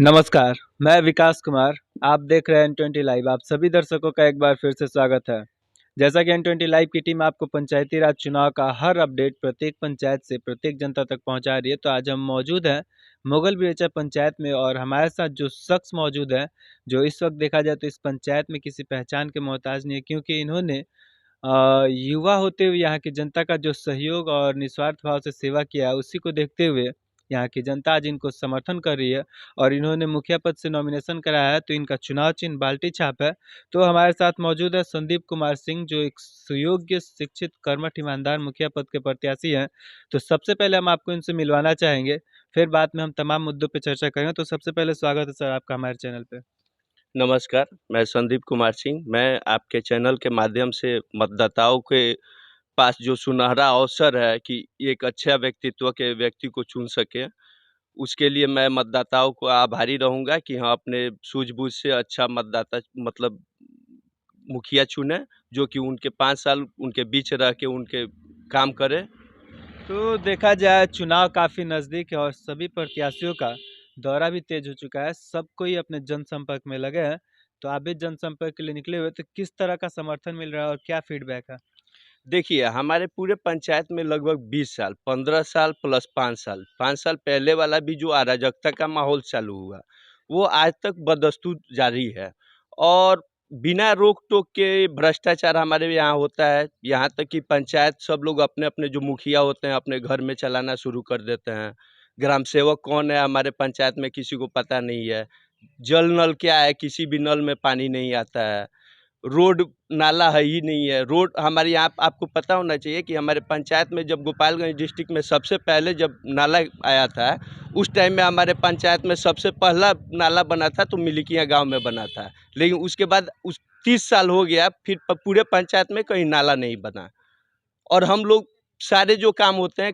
नमस्कार, मैं विकास कुमार। आप देख रहे हैं N20 लाइव। आप सभी दर्शकों का एक बार फिर से स्वागत है। जैसा कि N20 लाइव की टीम आपको पंचायती राज चुनाव का हर अपडेट प्रत्येक पंचायत से प्रत्येक जनता तक पहुंचा रही है, तो आज हम मौजूद हैं मुगल बिरचा पंचायत में और हमारे साथ जो शख्स मौजूद है, जो इस वक्त देखा जाए तो इस पंचायत में किसी पहचान के मोहताज नहीं है, क्योंकि इन्होंने युवा होते हुए यहाँ की जनता का जो सहयोग और निस्वार्थ भाव से सेवा किया है, उसी को देखते हुए यहाँ की जनता आज इनको समर्थन कर रही है और इन्होंने मुखिया पद से नॉमिनेशन कराया है, तो इनका चुनाव चिन्ह बाल्टी छाप है। तो हमारे साथ मौजूद है संदीप कुमार सिंह, जो एक सुयोग्य, शिक्षित, कर्मठ, ईमानदार मुखिया पद के प्रत्याशी हैं। तो सबसे पहले हम आपको इनसे मिलवाना चाहेंगे, फिर बाद में हम तमाम मुद्दों पर चर्चा करेंगे। तो सबसे पहले स्वागत है सर आपका हमारे चैनल पे। नमस्कार, मैं संदीप कुमार सिंह। मैं आपके चैनल के माध्यम से मतदाताओं के पास जो सुनहरा अवसर है कि एक अच्छा व्यक्तित्व के व्यक्ति को चुन सकें, उसके लिए मैं मतदाताओं को आभारी रहूँगा कि हाँ, अपने सूझबूझ से अच्छा मतदाता मतलब मुखिया चुनें, जो कि उनके 5 साल उनके बीच रह के उनके काम करे। तो देखा जाए चुनाव काफ़ी नज़दीक है और सभी प्रत्याशियों का दौरा भी तेज हो चुका है। सब कोई अपने जनसंपर्क में लगे हैं। तो आप भी जनसंपर्क के लिए निकले हुए, तो किस तरह का समर्थन मिल रहा है और क्या फीडबैक है? देखिए, हमारे पूरे पंचायत में लगभग 20 साल, 15 साल प्लस 5 साल पहले वाला भी जो अराजकता का माहौल चालू हुआ, वो आज तक बदस्तूर जारी है। और बिना रोक-टोक के भ्रष्टाचार हमारे यहाँ होता है। यहाँ तक कि पंचायत सब लोग अपने-अपने जो मुखिया होते हैं, अपने घर में चलाना शुरू कर देते हैं। ग्राम सेवक कौन है हमारे पंचायत में किसी को पता नहीं है। जल नल क्या है, किसी भी नल में पानी नहीं आता है। रोड नाला है ही नहीं है। रोड हमारे यहाँ आपको पता होना चाहिए कि हमारे पंचायत में जब गोपालगंज डिस्ट्रिक्ट में सबसे पहले जब नाला आया था, उस टाइम में हमारे पंचायत में सबसे पहला नाला बना था तो मिलिकिया गाँव में बना था। लेकिन उसके बाद उस 30 साल हो गया, फिर पूरे पंचायत में कहीं नाला नहीं बना। और हम लोग सारे जो काम होते हैं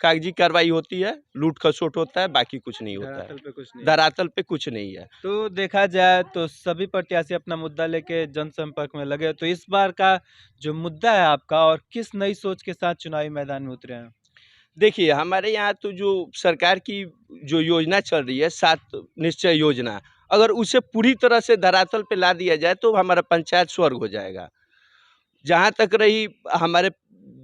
कागजी कार्रवाई होती है, लूट-खसोट होता है, बाकी कुछ नहीं होता है। धरातल पे कुछ नहीं है। धरातल पे कुछ नहीं है। तो देखा जाए तो सभी प्रत्याशी अपना मुद्दा लेके जनसंपर्क में लगे हैं। तो इस बार का जो मुद्दा है आपका, और किस नई सोच के साथ चुनावी मैदान में उतरे हैं? देखिए, हमारे यहाँ तो जो सरकार की जो योजना चल रही है 7 निश्चय योजना, अगर उसे पूरी तरह से धरातल पे ला दिया जाए तो हमारा पंचायत स्वर्ग हो जाएगा। जहाँ तक रही हमारे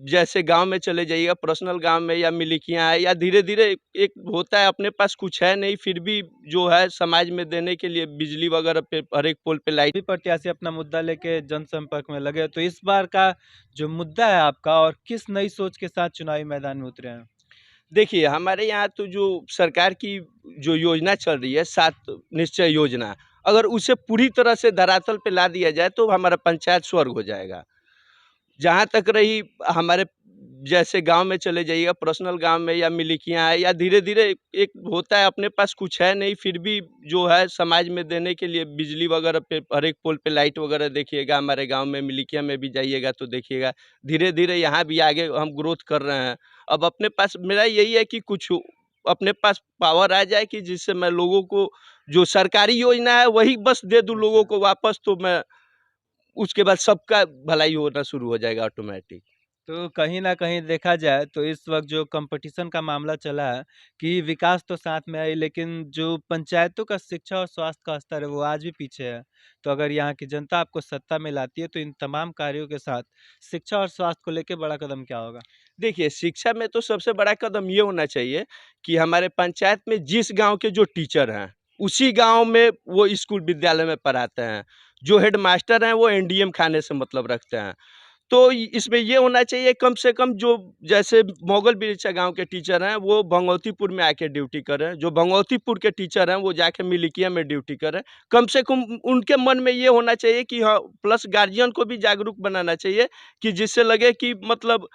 जैसे गाँव में चले जाइएगा, पर्सनल गाँव में या मिलिकियाँ है या धीरे-धीरे एक होता है, अपने पास कुछ है नहीं, फिर भी जो है समाज में देने के लिए बिजली वगैरह पे हर एक पोल पे लाइट। सभी प्रत्याशी अपना मुद्दा लेके जनसंपर्क में लगे हैं। तो इस बार का जो मुद्दा है आपका, और किस नई सोच के साथ चुनावी मैदान में उतरे हैं? देखिए, हमारे यहाँ तो जो सरकार की जो योजना चल रही है 7 निश्चय योजना, अगर उसे पूरी तरह से धरातल पे ला दिया जाए तो हमारा पंचायत स्वर्ग हो जाएगा। जहाँ तक रही हमारे जैसे गाँव में चले जाइएगा, पर्सनल गाँव में या मिलिकियाँ है या धीरे-धीरे एक होता है, अपने पास कुछ है नहीं, फिर भी जो है समाज में देने के लिए बिजली वगैरह पे हर एक पोल पे लाइट वगैरह देखिएगा, हमारे गाँव में मिलिकिया में भी जाइएगा तो देखिएगा। धीरे-धीरे यहाँ भी आगे हम ग्रोथ कर रहे हैं। अब अपने पास मेरा यही है कि कुछ अपने पास पावर आ जाए कि जिससे मैं लोगों को जो सरकारी योजना है वही बस दे दूँ लोगों को वापस, तो मैं उसके बाद सबका भलाई होना शुरू हो जाएगा ऑटोमेटिक। तो कहीं न कहीं देखा जाए तो इस वक़्त जो कॉम्पिटिशन का मामला चला है कि विकास तो साथ में है, लेकिन जो पंचायतों का शिक्षा और स्वास्थ्य का स्तर है वो आज भी पीछे है। तो अगर यहाँ की जनता आपको सत्ता में लाती है, तो इन तमाम कार्यों के साथ शिक्षा और स्वास्थ्य को लेके बड़ा कदम क्या होगा? देखिए, शिक्षा में तो सबसे बड़ा कदम ये होना चाहिए कि हमारे पंचायत में जिस गाँव के जो टीचर हैं, उसी गाँव में वो स्कूल विद्यालय में पढ़ाते हैं। जो हेडमास्टर हैं, वो एनडीएम खाने से मतलब रखते हैं। तो इसमें ये होना चाहिए कम से कम जो जैसे मोगल बिरचा गाँव के टीचर हैं, वो भंगौतीपुर में आके ड्यूटी करें। जो भंगौतीपुर के टीचर हैं, वो जाके मिलिकिया में ड्यूटी करें। कम से कम उनके मन में ये होना चाहिए कि हाँ, प्लस गार्जियन को भी जागरूक बनाना चाहिए कि जिससे लगे कि मतलब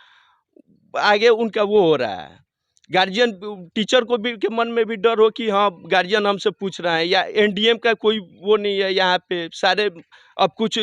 आगे उनका वो हो रहा है। गार्जियन टीचर को भी के मन में भी डर हो कि हाँ, गार्जियन हमसे पूछ रहा है, या एनडीएम का कोई वो नहीं है यहाँ पे। सारे अब कुछ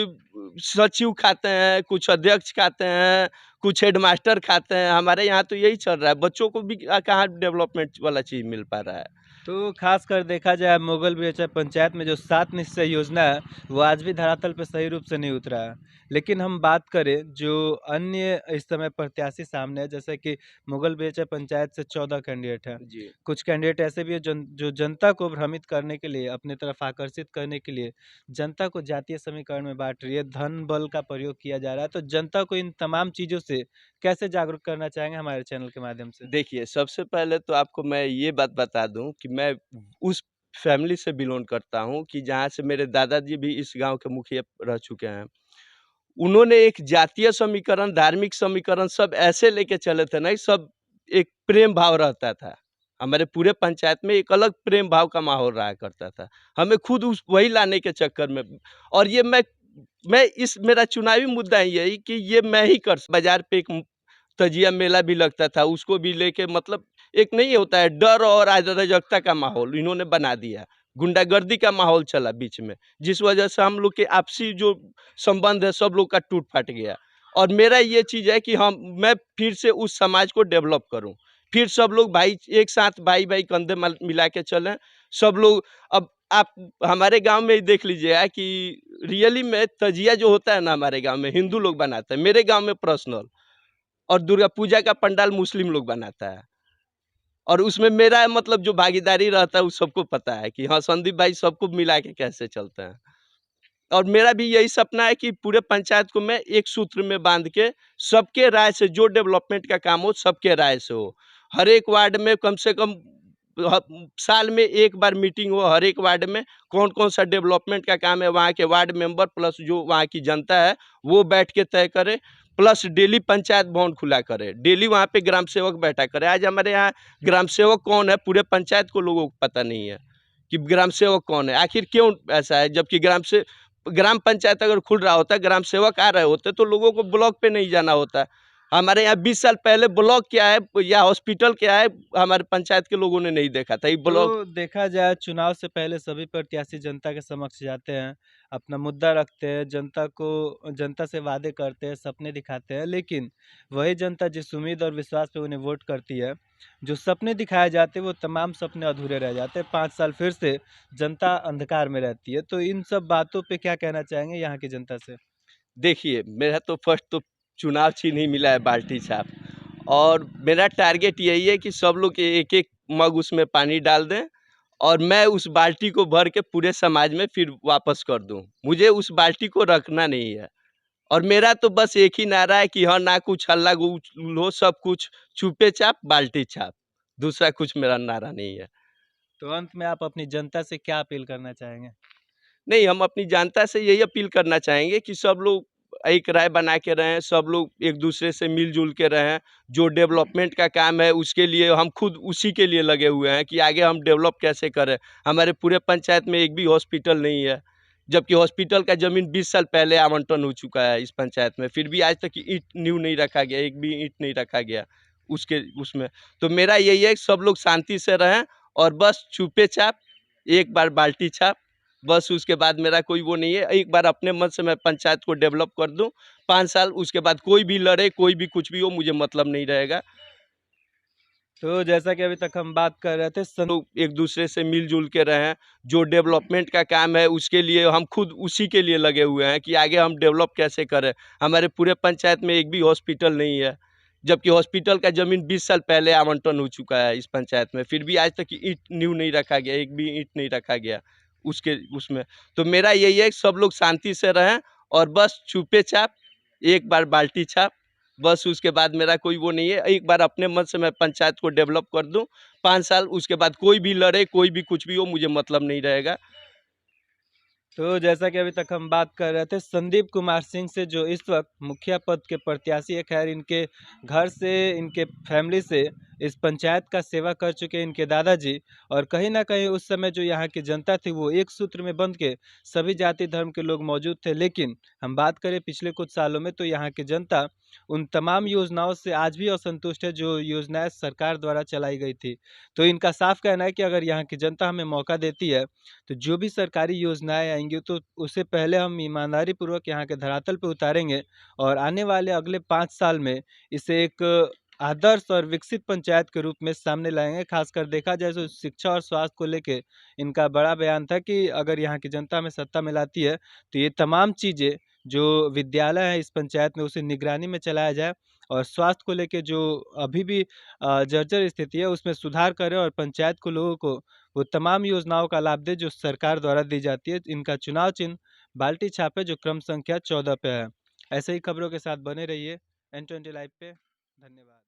सचिव खाते हैं, कुछ अध्यक्ष खाते हैं, कुछ हेडमास्टर खाते हैं। हमारे यहाँ तो यही चल रहा है। बच्चों को भी कहाँ डेवलपमेंट वाला चीज़ मिल पा रहा है। तो खासकर देखा जाए मुगल बेचा पंचायत में जो 7 निश्चय योजना है, वो आज भी धरातल पे सही रूप से नहीं उतरा है। लेकिन हम बात करें जो अन्य इस समय प्रत्याशी सामने है, जैसे कि मुगल बेचा पंचायत से 14 कैंडिडेट हैं। जी। कुछ कैंडिडेट ऐसे भी हैं जो जनता को भ्रमित करने के लिए, अपनी तरफ आकर्षित करने के लिए जनता को जातीय समीकरण में बाँट रही है, धन बल का प्रयोग किया जा रहा है। तो जनता को इन तमाम चीज़ों से कैसे जागरूक करना चाहेंगे हमारे चैनल के माध्यम से? देखिए, सबसे पहले तो आपको मैं ये बात बता दूँ कि मैं उस फैमिली से बिलॉन्ग करता हूँ कि जहाँ से मेरे दादाजी भी इस गाँव के मुखिया रह चुके हैं। उन्होंने एक जातीय समीकरण, धार्मिक समीकरण सब ऐसे लेके चले थे ना, सब एक प्रेम भाव रहता था। हमारे पूरे पंचायत में एक अलग प्रेम भाव का माहौल रहा करता था। हमें खुद उस वही लाने के चक्कर में और ये मैं इस मेरा चुनावी मुद्दा यही कि ये मैं ही कर बाज़ार पे एक तजिया मेला भी लगता था, उसको भी लेके मतलब एक नहीं होता है डर और अराजकता का माहौल इन्होंने बना दिया। गुंडागर्दी का माहौल चला बीच में, जिस वजह से हम लोग के आपसी जो संबंध है सब लोग का टूट-फाट गया। और मेरा ये चीज़ है कि मैं फिर से उस समाज को डेवलप करूँ। फिर सब लोग भाई एक साथ भाई-भाई कंधे मल मिला के चलें। सब लोग अब आप हमारे गाँव में ही देख लीजिएगा कि रियली में तजिया जो होता है ना हमारे गाँव में हिंदू लोग बनाते हैं। मेरे गाँव में पर्सनल और दुर्गा पूजा का पंडाल मुस्लिम लोग बनाता है। और उसमें मेरा मतलब जो भागीदारी रहता है वो सबको पता है कि हाँ, संदीप भाई सबको मिला के कैसे चलते हैं। और मेरा भी यही सपना है कि पूरे पंचायत को मैं एक सूत्र में बांध के सबके राय से जो डेवलपमेंट का काम हो सबके राय से हो। हर एक वार्ड में कम से कम साल में एक बार मीटिंग हो, हर एक वार्ड में कौन कौन सा डेवलपमेंट का काम है वहाँ के वार्ड मेंबर प्लस जो वहाँ की जनता है वो बैठ के तय करे। प्लस डेली पंचायत भवन खुला करे, डेली वहाँ पे ग्राम सेवक बैठा करे। आज हमारे यहाँ ग्राम सेवक कौन है पूरे पंचायत को लोगों को पता नहीं है कि ग्राम सेवक कौन है, आखिर क्यों ऐसा है, जबकि ग्राम पंचायत अगर खुल रहा होता, ग्राम सेवक आ रहे होते तो लोगों को ब्लॉक पे नहीं जाना होता। हमारे यहाँ 20 साल पहले ब्लॉक क्या है या हॉस्पिटल क्या है हमारे पंचायत के लोगों ने नहीं देखा था। ये ब्लॉक तो देखा जाए चुनाव से पहले सभी प्रत्याशी जनता के समक्ष जाते हैं, अपना मुद्दा रखते हैं, जनता से वादे करते हैं, सपने दिखाते हैं, लेकिन वही जनता जिस उम्मीद और विश्वास पे उन्हें वोट करती है, जो सपने दिखाए जाते हैं वो तमाम सपने अधूरे रह जाते हैं। 5 साल फिर से जनता अंधकार में रहती है। तो इन सब बातों पे क्या कहना चाहेंगे यहाँ की जनता से? देखिए, मेरा तो फर्स्ट तो चुनाव चिन्ह ही मिला है बाल्टी छाप और मेरा टारगेट यही है कि सब लोग एक-एक मग उसमें पानी डाल दें और मैं उस बाल्टी को भर के पूरे समाज में फिर वापस कर दूँ। मुझे उस बाल्टी को रखना नहीं है और मेरा तो बस एक ही नारा है कि हाँ, ना कुछ हल्ला गुल हो, सब कुछ छुपे चाप, बाल्टी छाप। दूसरा कुछ मेरा नारा नहीं है। तो अंत में आप अपनी जनता से क्या अपील करना चाहेंगे? नहीं, हम अपनी जनता से यही अपील करना चाहेंगे कि सब लोग एक राय बना के रहें, सब लोग एक-दूसरे से मिल-जुल के रहें। जो डेवलपमेंट का काम है उसके लिए हम खुद उसी के लिए लगे हुए हैं कि आगे हम डेवलप कैसे करें। हमारे पूरे पंचायत में एक भी हॉस्पिटल नहीं है, जबकि हॉस्पिटल का ज़मीन 20 साल पहले आवंटन हो चुका है इस पंचायत में, फिर भी आज तक ईंट नींव नहीं रखा गया, एक भी ईंट नहीं रखा गया उसके उसमें। तो मेरा यही है कि सब लोग शांति से रहें और बस छुपे-चाप, एक बार बाल्टी छाप, बस उसके बाद मेरा कोई वो नहीं है। एक बार अपने मन से मैं पंचायत को डेवलप कर दूँ, 5 साल उसके बाद कोई भी लड़े, कोई भी कुछ भी हो, मुझे मतलब नहीं रहेगा। तो जैसा कि अभी तक हम बात कर रहे थे लोग एक-दूसरे से मिल-जुल के रहें, जो डेवलपमेंट का काम है उसके लिए हम खुद उसी के लिए लगे हुए हैं कि आगे हम डेवलप कैसे करें। हमारे पूरे पंचायत में एक भी हॉस्पिटल नहीं है, जबकि हॉस्पिटल का ज़मीन 20 साल पहले आवंटन हो चुका है इस पंचायत में, फिर भी आज तक ईंट नींव नहीं रखा गया, एक भी ईंट नहीं रखा गया उसके उसमें। तो मेरा यही है कि सब लोग शांति से रहें और बस छुपे-चाप, एक बार बाल्टी छाप, बस उसके बाद मेरा कोई वो नहीं है। एक बार अपने मन से मैं पंचायत को डेवलप कर दूँ, 5 साल उसके बाद कोई भी लड़े, कोई भी कुछ भी हो, मुझे मतलब नहीं रहेगा। तो जैसा कि अभी तक हम बात कर रहे थे संदीप कुमार सिंह से, जो इस वक्त मुखिया पद के प्रत्याशी है। खैर इनके घर से, इनके फैमिली से इस पंचायत का सेवा कर चुके इनके दादाजी, और कहीं ना कहीं उस समय जो यहाँ की जनता थी वो एक सूत्र में बंध के सभी जाति धर्म के लोग मौजूद थे। लेकिन हम बात करें पिछले कुछ सालों में, तो यहाँ की जनता उन तमाम योजनाओं से आज भी असंतुष्ट है जो योजनाएं सरकार द्वारा चलाई गई थी। तो इनका साफ कहना है कि अगर यहाँ की जनता हमें मौका देती है तो जो भी सरकारी योजनाएँ आएँगी तो उससे पहले हम ईमानदारी पूर्वक यहाँ के धरातल पे उतारेंगे और आने वाले अगले 5 साल में इसे एक आदर्श और विकसित पंचायत के रूप में सामने लाएंगे। खासकर देखा जाए तो शिक्षा और स्वास्थ्य को लेके इनका बड़ा बयान था कि अगर यहाँ की जनता में सत्ता में लाती है तो ये तमाम चीज़ें जो विद्यालय है इस पंचायत में उसे निगरानी में चलाया जाए और स्वास्थ्य को लेके जो अभी भी जर्जर स्थिति है उसमें सुधार करे और पंचायत को लोगों को वो तमाम योजनाओं का लाभ दे जो सरकार द्वारा दी जाती है। इनका चुनाव चिन्ह बाल्टी छाप है जो क्रम संख्या 14 पे है। ऐसे ही खबरों के साथ बने रहिए N20 लाइव पे। धन्यवाद।